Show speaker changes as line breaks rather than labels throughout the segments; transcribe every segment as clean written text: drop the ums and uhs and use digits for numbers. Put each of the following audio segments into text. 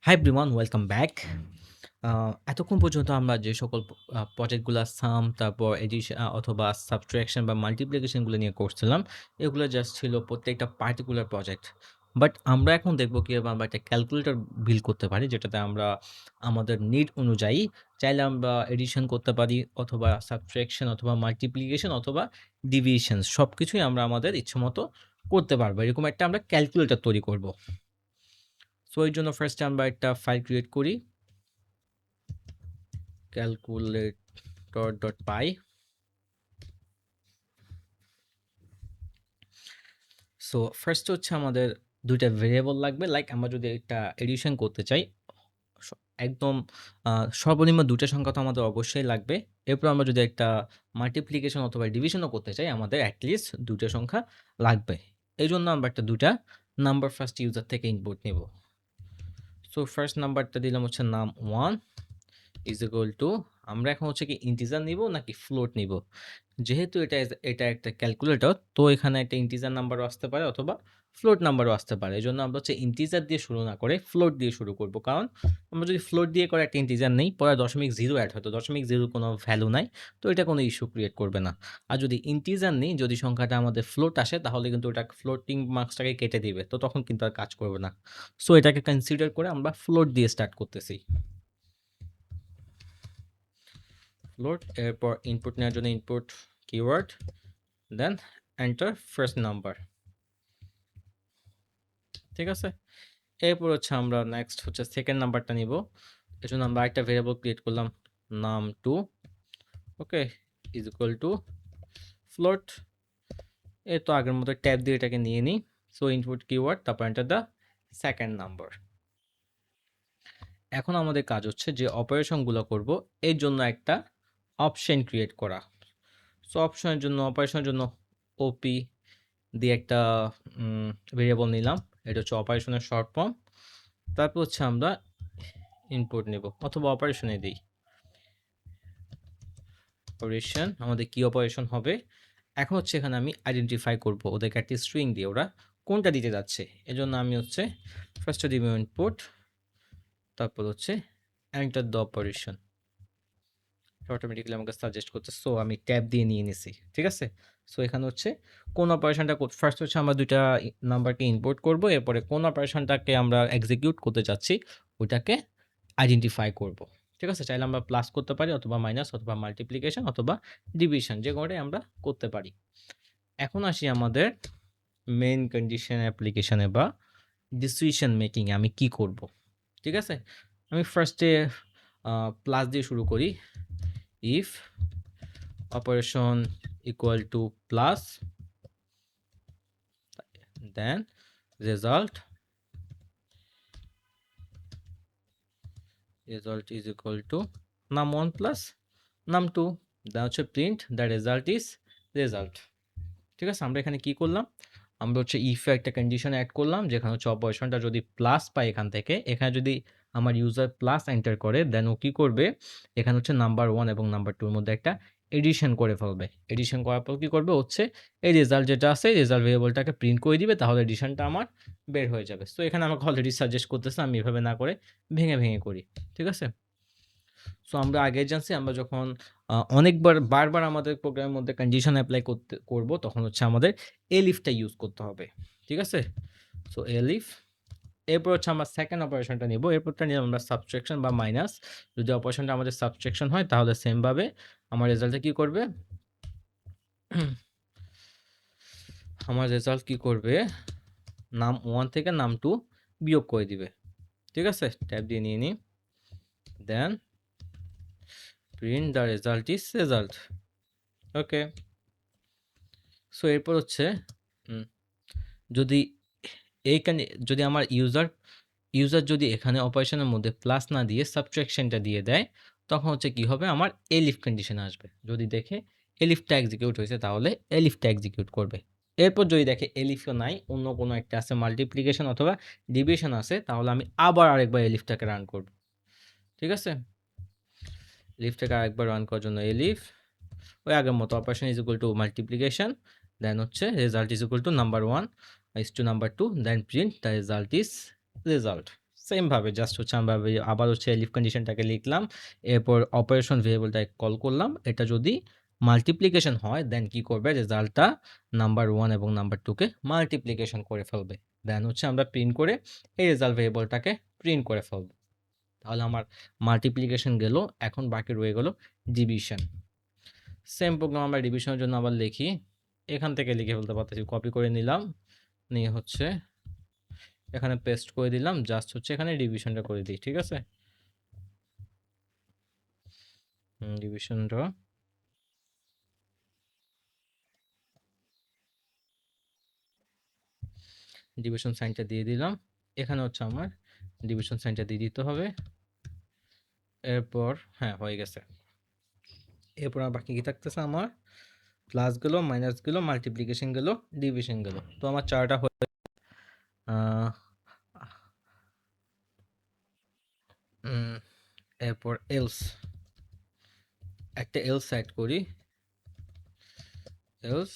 Hi everyone, welcome back. এতক্ষণ পর্যন্ত আমরা যে সকল প্রজেক্টগুলা সাম, তারপর এডিশন অথবা সাবট্রাকশন বা মাল্টিপ্লিকেশনগুলো নিয়ে করছিলাম, এগুলো জাস্ট ছিল প্রত্যেকটা পার্টিকুলার প্রজেক্ট। বাট আমরা এখন দেখব কীভাবে আমরা একটা ক্যালকুলেটর বিল্ড করতে পারি, যেটাতে আমরা আমাদের নিড অনুযায়ী চাইলে আমরা এডিশন করতে পারি, অথবা সাবট্রাকশন, অথবা মাল্টিপ্লিকেশন, অথবা ডিভিশন, সব কিছুই আমরা আমাদের ইচ্ছেমতো করতে পারবো। এরকম একটা আমরা ক্যালকুলেটর তৈরি করব। সো এর জন্য ফার্স্টে আমরা একটা ফাইল ক্রিয়েট করি, calculator.py। সো ফার্স্ট হচ্ছে আমাদের দুইটা ভেরিয়েবল লাগবে। লাইক আমরা যদি একটা এডিশন করতে চাই, একদম সর্বনিম্ন দুইটা সংখ্যা তো আমাদের অবশ্যই লাগবে। এরপর আমরা যদি একটা মাল্টিপ্লিকেশন অথবা ডিভিশনও করতে চাই, আমাদের অ্যাটলিস্ট দুইটা সংখ্যা লাগবে। এই জন্য আমরা একটা দুইটা নাম্বার ফার্স্ট ইউজার থেকে ইনপুট নেব। সো ফার্স্ট নাম্বারটা দিলাম হচ্ছে নাম 1 ইজ ইকুয়াল টু, আমরা এখন হচ্ছে কি ইন্টিজার নিব নাকি ফ্লোট নিব। যেহেতু এটা একটা ক্যালকুলেটর, তো এখানে একটা ইন্টিজার নাম্বারও আসতে পারে অথবা ফ্লোট নাম্বারও আসতে পারে। এই জন্য আমরা হচ্ছে ইন্টিজার দিয়ে শুরু না করে ফ্লোট দিয়ে শুরু করব, কারণ আমরা যদি ফ্লোট দিয়ে করে একটা ইন্টিজার নেই, পরে 0.0 অ্যাড হয়তো 0.0 কোনো ভ্যালু নাই, তো এটা কোনো ইস্যু ক্রিয়েট করবে না। আর যদি ইন্টিজার নেই, যদি সংখ্যাটা আমাদের ফ্লোট আসে, তাহলে কিন্তু ওটা ফ্লোটিং মার্কসটাকে কেটে দিবে, তো তখন কিন্তু আর কাজ করবে না। সো এটাকে কনসিডার করে আমরা ফ্লোট দিয়ে স্টার্ট করতেছি। ফ্লোট, এরপর ইনপুট নেওয়ার জন্য input keyword, then enter first number. ঠিক আছে, এরপর হচ্ছে আমরা নেক্সট হচ্ছে সেকেন্ড নাম্বারটা নিব। এর জন্য আমরা একটা ভেরিয়েবল ক্রিয়েট করলাম, নাম 2, ওকে, ইজ ইকুয়াল টু ফ্লোট। এই তো আগের মতো ট্যাব দিয়ে এটাকে নিয়ে নিই। সো ইনপুট কিওয়ার্ড, তারপর এন্টার দ্য সেকেন্ড নাম্বার। এখন আমাদের কাজ হচ্ছে যে অপারেশনগুলো করব, এর জন্য একটা অপশন ক্রিয়েট করা। সো অপারেশনের জন্য ওপি দিয়ে একটা ভেরিয়েবল নিলাম, এটা হচ্ছে অপারেশনের শর্ট ফর্ম। তারপর হচ্ছে আমরা ইনপুট নেব, অথবা অপারেশনে দিই অপারেশন, আমাদের কি অপারেশন হবে। এখন হচ্ছে এখানে আমি আইডেন্টিফাই করব ওদেরকে একটি স্ট্রিং দিয়ে ওরা কোনটা দিতে যাচ্ছে। এজন্য আমি হচ্ছে ফার্স্টে দিব ইনপুট, তারপর হচ্ছে এন্টার দ্য অপারেশন। অটোমেটিক্যালি আমাকে সাজেস্ট করছে, সো আমি ট্যাব দিয়ে নিয়ে নিছি। ঠিক আছে, সো এখানে হচ্ছে কোন অপারেশনটা ফার্স্ট হচ্ছে আমরা দুইটা নাম্বারকে ইনপুট করব, এরপরে কোন অপারেশনটাকে আমরা এক্সিকিউট করতে যাচ্ছি ওইটাকে আইডেন্টিফাই করব। ঠিক আছে, চাইলে আমরা প্লাস করতে পারি, অথবা মাইনাস, অথবা মাল্টিপ্লিকেশন, অথবা ডিভিশন, যে কোনোটাই আমরা করতে পারি। এখন আসি আমাদের মেইন কন্ডিশন অ্যাপ্লিকেশনে বা ডিসিশন মেকিংয়ে আমি কি করব। ঠিক আছে, আমি ফার্স্টে প্লাস দিয়ে শুরু করি। If operation equal to plus, then result is equal to num1 plus num2, then হচ্ছে print the result is result। ঠিক আছে, আমরা এখানে কি করলাম, আমরা হচ্ছে ইফে একটা কন্ডিশন অ্যাড করলাম, যেখানে হচ্ছে অপারেশনটা যদি প্লাস পায় এখান থেকে, এখানে যদি আমার ইউজার প্লাস এন্টার করে, দেন ও কি করবে, এখানে হচ্ছে নাম্বার 1 এবং নাম্বার 2 এর মধ্যে একটা এডিশন করে ফেলবে। এডিশন করার পর কি করবে হচ্ছে এই রেজাল্ট যেটা আছে, রেজাল্ট ভেরিয়েবলটাকে প্রিন্ট করে দিবে, তাহলে এডিশনটা আমার বের হয়ে যাবে। সো এখানে আমাকে অলরেডি সাজেস্ট করতেছে আমি এভাবে না করে ভেঙে ভেঙে করি। ঠিক আছে, সো আমরা আগে জানছি আমরা যখন বারবার আমাদের প্রোগ্রামের মধ্যে কন্ডিশন অ্যাপ্লাই করব, তখন হচ্ছে আমাদের এলিফটা ইউজ করতে হবে। ঠিক আছে, সো এলিফ, এরপর হচ্ছে আমরা সেকেন্ড অপারেশনটা নিব। এরপরটা নিলাম আমরা সাবট্রাকশন বা মাইনাস। যদি অপারেশনটা আমাদের সাবট্রাকশন হয়, তাহলে সেমভাবে আমার রেজাল্টে কি করবে, আমার রেজাল্ট কি করবে, নাম 1 থেকে নাম 2 বিয়োগ করে দিবে। ঠিক আছে, ট্যাব দিয়ে নিয়ে নিই, then print the result is result. Okay, so এরপর হচ্ছে যদি যদি আমার ইউজার যদি এখানে অপারেশনের মধ্যে প্লাস না দিয়ে সাবট্রাকশনটা দিয়ে দেয়, তখন হচ্ছে কি হবে, আমার এলিফ কন্ডিশন আসবে। যদি দেখে এলিফটা এক্সিকিউট হয়েছে, তাহলে এলিফটা এক্সিকিউট করবে। এরপর যদি দেখে এলিফও নাই, অন্য কোনো একটা আছে, মাল্টিপ্লিকেশন অথবা ডিভিশন আছে, তাহলে আমি আবার আরেকবার এলিফটাকে রান করব। ঠিক আছে, এলিফটাকে আরেকবার রান করার জন্য এলিফ, ওই আগের মতো operation is equal to multiplication, then হচ্ছে result is equal to number 1 is to number 2, then print the result is result। Same ভাবে জাস্ট হচ্ছে আমরা আবার হচ্ছে এলিফ কন্ডিশনটাকে লিখলাম, এরপর অপারেশন ভেরিয়েবলটাকে কল করলাম। এটা যদি মাল্টিপ্লিকেশন হয় দেন কি করবে, রেজাল্টটা নাম্বার 1 এবং নাম্বার 2 কে মাল্টিপ্লিকেশন করে ফেলবে। দেন হচ্ছে আমরা প্রিন্ট করে এই রেজাল্ট ভেরিয়েবলটাকে প্রিন্ট করে ফেলবো। তাহলে আমার মাল্টিপ্লিকেশন গেল, এখন বাকি রয়ে গেল ডিভিশন। সেম প্রোগ্রাম আমরা ডিভিশনের জন্য আবার লিখি, এখান থেকে লিখে ফেলতে পারতেছি। কপি করে নিলাম, নিয়ে হচ্ছে এখানে পেস্ট করে দিলাম, জাস্ট হচ্ছে এখানে ডিভিশনটা করে দিই। ঠিক আছে, ডিভিশনটা ডিভিশন সাইনটা দিয়ে দিলাম। এখানে হচ্ছে আমার ডিভিশন সাইনটা দিয়ে দিতে হবে। এরপর হ্যাঁ হয়ে গেছে। এরপর আর বাকি কি থাকতেছে আমার, প্লাস গেল, মাইনাস গেল, মাল্টিপ্লিকেশন গেল, ডিভিশন গেল। তো আমার চারটা হয়ে আহ, এরপর এলস, একটা এলস অ্যাড করি। এলস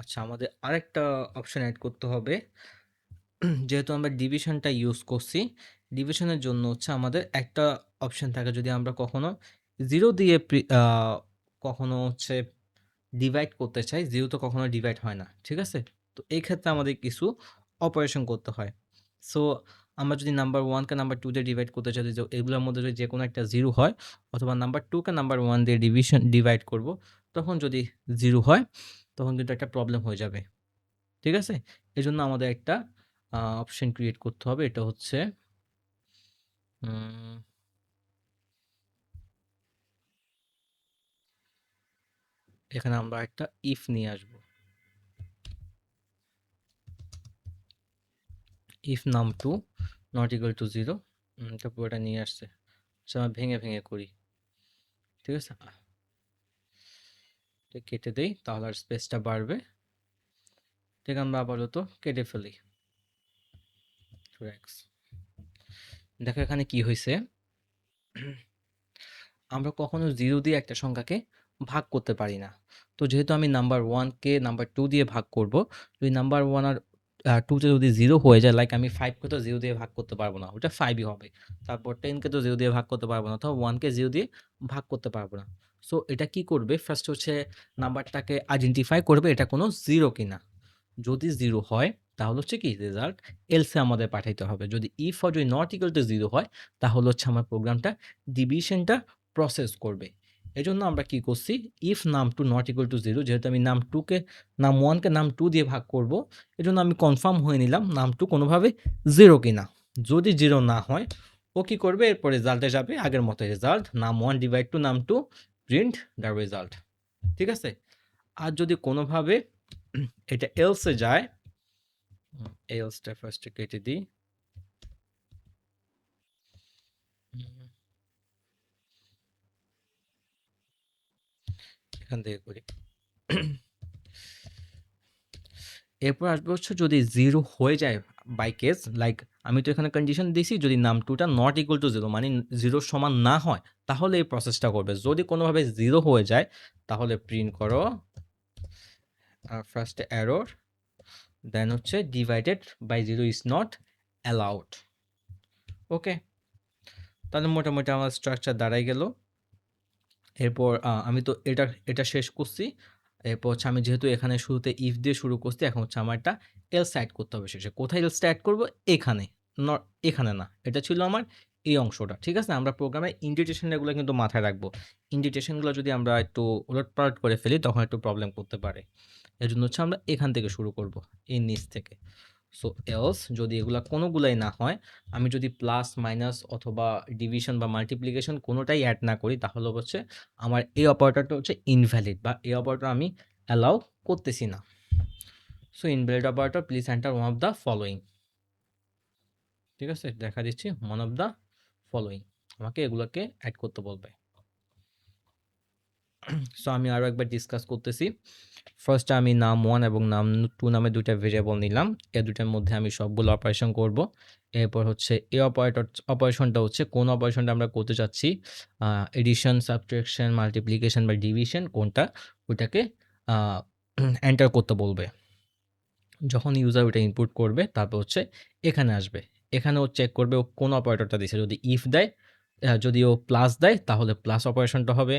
আচ্ছা, আমাদের আরেকটা অপশন অ্যাড করতে হবে। যেহেতু আমরা ডিভিশনটা ইউজ করছি, ডিভিশনের জন্য হচ্ছে আমাদের একটা অপশন থাকে, যদি আমরা কখনো জিরো দিয়ে কখনো হচ্ছে ডিভাইড করতে চাই, জিরো তো কখনো ডিভাইড হয় না। ঠিক আছে, তো এই ক্ষেত্রে আমাদের কিছু অপারেশন করতে হয়। সো আমরা যদি নাম্বার 1 কে নাম্বার 2 দিয়ে ডিভাইড করতে চাই, যে এগুলোর মধ্যে যদি যে কোনো একটা জিরো হয়, অথবা নাম্বার 2 কে নাম্বার 1 দিয়ে ডিভাইড করব, তখন যদি জিরো হয় তখন কিন্তু একটা প্রবলেম হয়ে যাবে। ঠিক আছে, এজন্য আমাদের একটা অপশন ক্রিয়েট করতে হবে। এটা হচ্ছে এখানে আমরা একটা ইফ নিয়ে আসব। If num2 not equal to 0, এটা পুরোটা নিয়ে আসছে। আচ্ছা, আমরা ভেঙে ভেঙে করি। ঠিক আছে, এটা কেটে দেই, তাহলে আর স্পেসটা বাড়বে। ঠিক, আমরা আপাতত কেটে ফেলি। দেখো এখানে কি হয়েছে, আমরা কখনো জিরো দিয়ে একটা সংখ্যাকে ভাগ করতে পারি না। তো যেহেতু আমি নাম্বার 1 কে নাম্বার 2 দিয়ে ভাগ করব, যদি নাম্বার 1 আর 2 তে যদি 0 হয়ে যায়, লাইক আমি 5 কে তো 0 দিয়ে ভাগ করতে পারবো না, ওটা 5 ই হবে। তারপর 10 কে তো 0 দিয়ে ভাগ করতে পারবো না, অথবা 1 কে 0 দিয়ে ভাগ করতে পারবো না। সো এটা কি করবে, ফার্স্ট হচ্ছে নাম্বারটাকে আইডেন্টিফাই করবে এটা কোনো 0 কিনা। যদি 0 হয় তাহলে হচ্ছে কি রেজাল্ট এলসে আমাদের পাঠাইতে হবে। যদি ইফ হয়, যদি নট ইকুয়াল টু 0 হয়, তাহলে হচ্ছে আমার প্রোগ্রামটা ডিভিশনটা প্রসেস করবে। এজন্য আমরা কি করছি, if num2 not equal to 0, যেহেতু আমি নাম 1 কে নাম 2 দিয়ে ভাগ করব, এজন্য আমি কনফার্ম হয়ে নিলাম নাম2 কোনোভাবে 0 কিনা। যদি 0 না হয়, ও কি করবে, এরপর রেজাল্টে যাবে আগের মতো, রেজাল্ট নাম1 ডিভাইড টু নাম2, প্রিন্ট দ্য রেজাল্ট। ঠিক আছে, আর যদি কোনোভাবে এটা এলসে যায়, এলসটা ফার্স্টে কেটে দিই। এখান থেকে করি। এরপর আসবে হচ্ছে যদি 0 হয়ে যায় বাই কেস, লাইক আমি তো এখানে কন্ডিশন দিছি, যদি নাম2টা নট ইকুয়াল টু 0 মানে 0 সমান না হয়, তাহলে এই প্রসেসটা করবে। যদি কোনোভাবে 0 হয়ে যায়, তাহলে প্রিন্ট করো ফার্স্টে এরর, দেন হচ্ছে divided by 0 is not allowed. Okay, তাহলে মোটামুটি আমার স্ট্রাকচার দাঁড়াই গেল। এরপর আমি তো এটা শেষ করছি। এরপর হচ্ছে আমি যেহেতু এখানে শুরুতে ইফ দিয়ে শুরু করছি, এখন হচ্ছে আমার একটা এলস অ্যাড করতে হবে শেষে। কোথায় এলসটা অ্যাড করব, এখানে, এখানে না, এটা ছিল আমার এই অংশটা। ঠিক আছে, আমরা প্রোগ্রামে ইন্ডিটেশনগুলো কিন্তু মাথায় রাখবো। ইন্ডিটেশনগুলো যদি আমরা একটু উলটপালট করে ফেলি, তখন একটু প্রবলেম করতে পারে। এর জন্য হচ্ছে আমরা এখান থেকে শুরু করব, এই নিচ থেকে। সো এলস যদি এগুলা কোনোগুলাই না হয়, আমি যদি প্লাস মাইনাস অথবা ডিভিশন বা মাল্টিপ্লিকেশন কোনোটাই অ্যাড না করি, তাহলে হচ্ছে আমার এই অপারেটরটা হচ্ছে ইনভ্যালিড, বা এই অপারেটর আমি অ্যালাউ করতেছি না। So invalid operator, please enter one of the following. ঠিক আছে, দেখা দিচ্ছি ওয়ান অফ দ্য ফলোয়িং, আমাকে এগুলোকে অ্যাড করতে বলবে। সো আমি আরও একবার ডিসকাস করতেছি। ফার্স্টে আমি নাম 1 এবং নাম 2 নামে 2 টা ভেরিয়েবল নিলাম। এই 2 টার মধ্যে আমি সবগুলো অপারেশন করব। এরপর হচ্ছে এই অপারেশনটা হচ্ছে কোন অপারেশনটা আমরা করতে চাচ্ছি, এডিশন, সাবট্রাকশন, মাল্টিপ্লিকেশন বা ডিভিশন কোনটা, ওইটাকে আ এন্টার করতে বলবে। যখন ইউজার ওটা ইনপুট করবে তারপর হচ্ছে এখানে আসবে। এখানে ও চেক করবে ও কোন অপারেটরটা দিছে। যদি ইফ দেয়, যদি ও প্লাস দেয় তাহলে প্লাস অপারেশনটা হবে।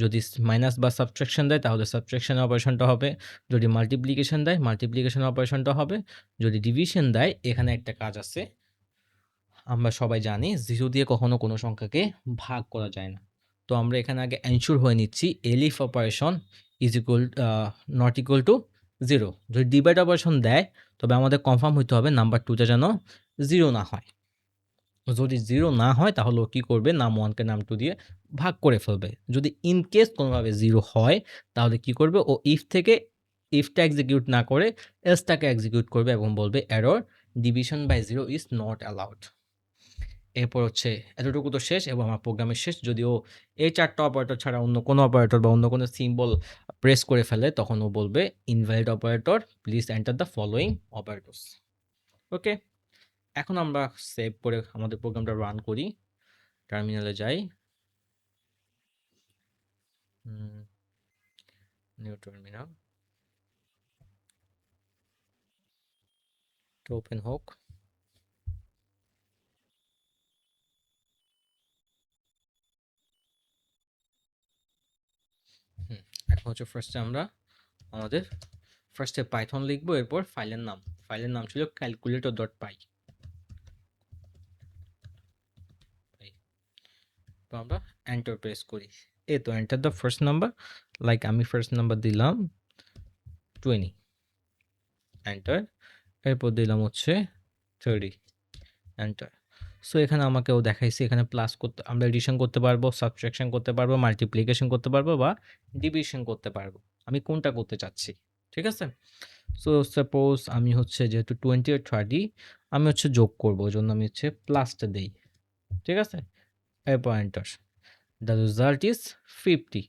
যদি মাইনাস বা সাবট্রাকশন দেয় তাহলে সাবট্রাকশন অপারেশনটা হবে। যদি মাল্টিপ্লিকেশন দেয় মাল্টিপ্লিকেশন অপারেশনটা হবে। যদি ডিভিশন দেয়, এখানে একটা কাজ আছে। আমরা সবাই জানি 0 দিয়ে কখনো কোনো সংখ্যাকে ভাগ করা যায় না। তো আমরা এখানে আগে এনশিওর হয়ে নিচ্ছি elif operation is equal not equal to 0। যদি ডিভাইড অপারেশন দেয় তবে আমাদের কনফার্ম হইতে হবে নাম্বার 2 টা যেন 0 না হয়। যদি 0 না হয় তাহলে ও কি করবে, নাম 1 কে নাম 2 দিয়ে ভাগ করে ফেলবে। যদি ইন কেস কোনোভাবে 0 হয় তাহলে কি করবে, ও ইফটা এক্সিকিউট না করে এলসটাকে এক্সিকিউট করবে এবং বলবে error division by 0 is not allowed. এরপর হচ্ছে এতটুকু তো শেষ এবং আমার প্রোগ্রামের শেষ। যদিও এই 4 টা অপারেটর ছাড়া অন্য কোনো অপারেটর বা অন্য কোনো সিম্বল প্রেস করে ফেলে তখন ও বলবে invalid operator, please enter the following operators. Okay, এখন আমরা সেভ করে আমাদের প্রোগ্রামটা রান করি। টার্মিনালে যাই, নিউ টার্মিনাল তো ওপেন হোক। এখন হচ্ছে ফার্স্টে আমরা আমাদের ফার্স্টে পাইথন লিখবো, এরপর ফাইলের নাম ছিল ক্যালকুলেটর ডট পাই। তো আমরা এন্টার প্রেস করি। এই তো enter the first number, like আমি ফার্স্ট নাম্বার দিলাম 20, এন্টার। এরপর দিলাম হচ্ছে 30, এন্টার। সো এখানে আমাকেও দেখাইছে এখানে প্লাস করতে, আমরা এডিশন করতে পারবো, সাবট্রাকশন করতে পারবো, মাল্টিপ্লিকেশন করতে পারবো বা ডিভিশন করতে পারবো। আমি কোনটা করতে চাচ্ছি, ঠিক আছে? সো সাপোজ আমি হচ্ছে যেহেতু 20 আর 30 আমি হচ্ছে যোগ করবো, ওই জন্য আমি হচ্ছে প্লাসটা দেই, ঠিক আছে? এরপর এন্টার। The result is 50।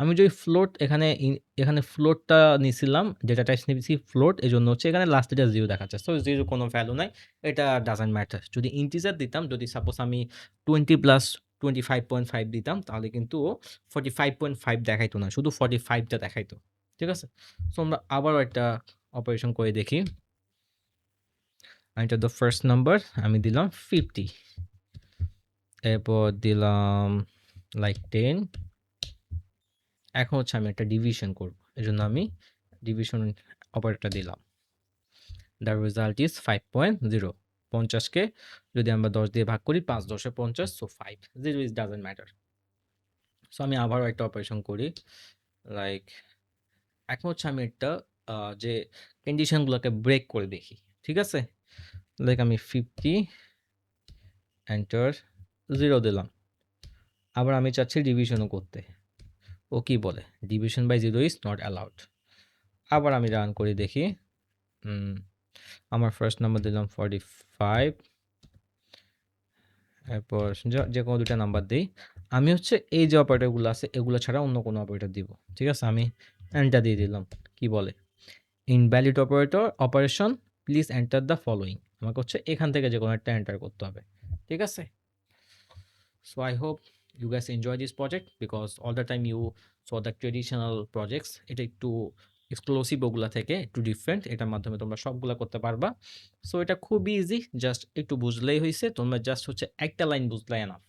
আমি যদি ফ্লোট এখানে ফ্লোটটা নিছিলাম, ডেটা টাইপস নিয়েছি ফ্লোট, এই জন্য হচ্ছে এখানে লাস্ট এটা 0 দেখাচ্ছে। সো 0 কোনো ভ্যালু নাই, এটা ডাজন্ট ম্যাটার। যদি ইন্টিজার দিতাম, যদি সাপোজ আমি 20 প্লাস 25.5 দিতাম তাহলে কিন্তু ও 45.5 দেখাইতো না, শুধু 45টা দেখাইতো, ঠিক আছে? সো আমরা আবারও একটা অপারেশন করে দেখি। এন্টার দ্য ফার্স্ট নাম্বার, আমি দিলাম 50, এরপর দিলাম লাইক 10। এখন হচ্ছে আমি একটা ডিভিশন করব, এজন্য আমি ডিভিশন অপারেটর দিলাম। The result is 5.0। 50কে যদি আমরা 10 দিয়ে ভাগ করি, 5 10 50, so 5, 0 is doesn't matter. So আমি আবারও একটা অপারেশন করি, লাইক এখন হচ্ছে আমি একটা যে কন্ডিশনগুলোকে ব্রেক করে দেখি, ঠিক আছে? লাইক আমি 50 এন্টার 0 দিলাম। আবার আমি চাচ্ছি ডিভিশনও করতে, ও কি বলে division by 0 is not allowed. আবার আমি রান করে দেখি, আমার ফার্স্ট নাম্বার দিলাম 45, এরপর যে কোনো দুটা নাম্বার দিই। আমি হচ্ছে এই যে অপারেটরগুলো আছে এগুলো ছাড়া অন্য কোনো অপারেটর দিব, ঠিক আছে? আমি এন্টার দিয়ে দিলাম, কি বলে invalid operation, please enter the following. আমাকে হচ্ছে এখান থেকে যে কোনো একটা এন্টার করতে হবে, ঠিক আছে? So I hope you guys enjoy this project because all the time you saw the traditional projects, এটা একটু এক্সক্লুসিভ ওগুলা থেকে একটু ডিফারেন্ট, এটার মাধ্যমে তোমরা সবগুলা করতে পারবা। সো এটা খুবই ইজি, জাস্ট একটু বুঝলেই হয়েছে। তোমরা জাস্ট হচ্ছে একটা লাইন বুঝলে এনাফ।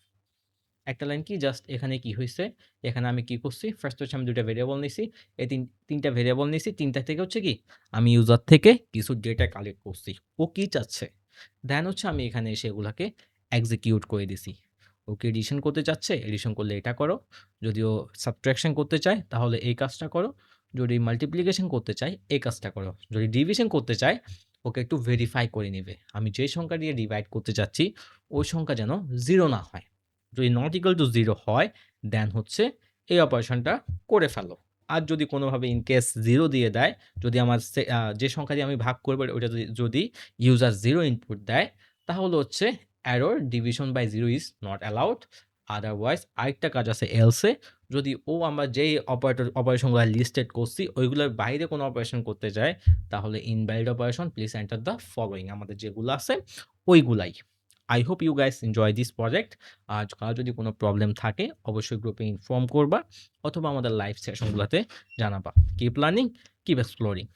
একটা লাইন কি, জাস্ট এখানে কি হয়েছে, এখানে আমি কি করছি, ফার্স্ট হচ্ছে আমি দুইটা ভেরিয়েবল নিছি, এই তিনটা ভেরিয়েবল নিছি, তিনটা থেকে হচ্ছে কি আমি ইউজার থেকে কিছু ডেটা কালেক্ট করছি, ও কি চাচ্ছে, দেন হচ্ছে আমি এখানে এসে এগুলাকে এক্সিকিউট করে দিছি। ওকে এডিশন করতে চাচ্ছে, এডিশন করলে এটা করো। যদি ও সাবট্রাকশন করতে চায় তাহলে এই কাজটা করো। যদি মাল্টিপ্লিকেশন করতে চায় এই কাজটা করো। যদি ডিভিশন করতে চায় ওকে একটু ভেরিফাই করে নেবে আমি যে সংখ্যা দিয়ে ডিভাইড করতে চাচ্ছি ওই সংখ্যা যেন 0 না হয়। যদি নট ইকুয়াল টু 0 হয় দেন হচ্ছে এই অপারেশনটা করে ফেলো। আর যদি কোনোভাবে ইন কেস 0 দিয়ে দেয়, যদি আমার যে সংখ্যা দিয়ে আমি ভাগ করবো ওইটা যদি ইউজার 0 ইনপুট দেয় তাহলে হচ্ছে error division by 0 is not allowed, otherwise আরেকটা কাজ আছে এলসে, যদি আমরা যেই অপারেশনগুলো লিস্টেড করছি ওইগুলোর বাইরে কোনো অপারেশন করতে যায়, তাহলে invalid operation please enter the following আমাদের যেগুলো আছে ওইগুলাই। I hope you guys enjoy this project. আর কারো যদি কোনো প্রবলেম থাকে অবশ্যই গ্রুপে ইনফর্ম করবা অথবা আমাদের লাইভ সেশনগুলোতে জানাবা। Keep learning, keep exploring.